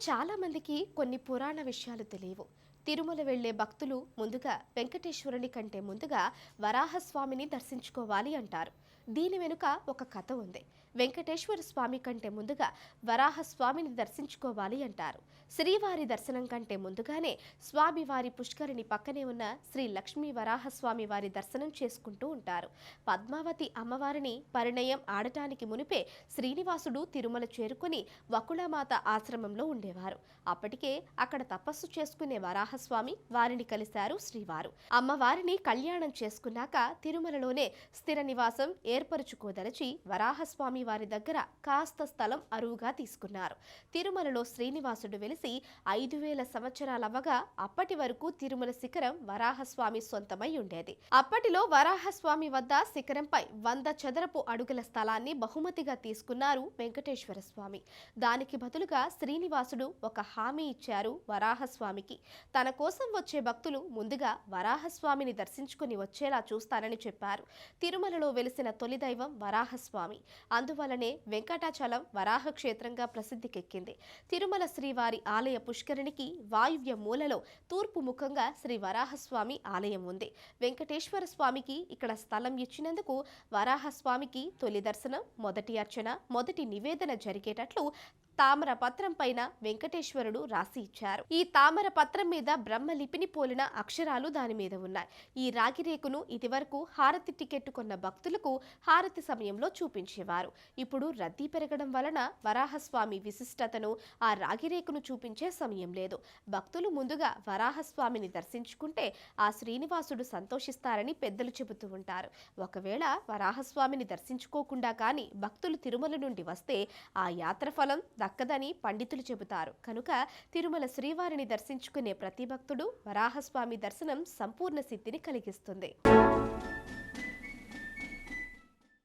చాలా మందికి కొన్ని పురాణ విషయాలు తెలియవు. తిరుమల వెళ్లే భక్తులు ముందుగా వెంకటేశ్వరుని కంటే ముందుగా వరాహస్వామిని దర్శించుకోవాలి అంటారు. దీని వెనుక ఒక కథ ఉంది. వెంకటేశ్వర స్వామి కంటే ముందుగా వరాహస్వామిని దర్శించుకోవాలి అంటారు. శ్రీవారి దర్శనం కంటే ముందుగానే స్వామివారి పుష్కరిణి పక్కనే ఉన్న శ్రీ లక్ష్మీ వరాహస్వామి వారి దర్శనం చేసుకుంటూ ఉంటారు. పద్మావతి అమ్మవారిని పరిణయం ఆడటానికి మునిపే శ్రీనివాసుడు తిరుమల చేరుకుని వకుళమాత ఆశ్రమంలో ఉండేవారు. అప్పటికే అక్కడ తపస్సు చేసుకునే వరాహస్వామి వారిని కలిశారు శ్రీవారు. అమ్మవారిని కళ్యాణం చేసుకున్నాక తిరుమలలోనే స్థిర నివాసం ఏర్పరుచుకోదలచి వరాహస్వామి వారి దగ్గర కాస్త స్థలం అరువుగా తీసుకున్నారు. తిరుమలలో శ్రీనివాసుడు వెలిసి 5,000 సంవత్సరాలవ్వగా అప్పటి వరకు తిరుమల శిఖరం వరాహస్వామి సొంతమై ఉండేది. అప్పటిలో వరాహస్వామి వద్ద శిఖరంపై 100 చదరపు అడుగుల స్థలాన్ని బహుమతిగా తీసుకున్నారు వెంకటేశ్వర స్వామి. దానికి బదులుగా శ్రీనివాసుడు ఒక హామీ ఇచ్చారు వరాహస్వామికి. తన కోసం వచ్చే భక్తులు ముందుగా వరాహస్వామిని దర్శించుకుని వచ్చేలా చూస్తానని చెప్పారు. తిరుమలలో వెలిసిన తొలి దైవం వరాహస్వామి. అందువలనే వెంకటాచలం వరాహ క్షేత్రంగా ప్రసిద్ధికెక్కింది. తిరుమల శ్రీవారి ఆలయ పుష్కరిణికి వాయువ్య మూలలో తూర్పు ముఖంగా శ్రీ వరాహస్వామి ఆలయం ఉంది. వెంకటేశ్వర స్వామికి ఇక్కడ స్థలం ఇచ్చినందుకు వరాహస్వామికి తొలి దర్శనం, మొదటి అర్చన, మొదటి నివేదన జరిగేటట్లు తామర పత్రం పైన వెంకటేశ్వరుడు రాసి ఇచ్చారు. ఈ తామర పత్రం మీద బ్రహ్మలిపిని పోలిన అక్షరాలు దాని మీద ఉన్నాయి. ఈ రాగి రేకును ఇదివరకు హారతి టికెట్ కొన్న భక్తులకు హారతి సమయంలో చూపించేవారు. ఇప్పుడు రద్దీ పెరగడం వలన వరాహస్వామి విశిష్టతను ఆ రాగి రేకును చూపించే సమయం లేదు. భక్తులు ముందుగా వరాహస్వామిని దర్శించుకుంటే ఆ శ్రీనివాసుడు సంతోషిస్తారని పెద్దలు చెబుతూ ఉంటారు. ఒకవేళ వరాహస్వామిని దర్శించుకోకుండా కానీ భక్తులు తిరుమల నుండి వస్తే ఆ యాత్ర ఫలం దక్కదని పండితులు చెబుతారు. కనుక తిరుమల శ్రీవారిని దర్శించుకునే ప్రతి భక్తుడు వరాహస్వామి దర్శనం సంపూర్ణ సిద్ధిని కలిగిస్తుంది.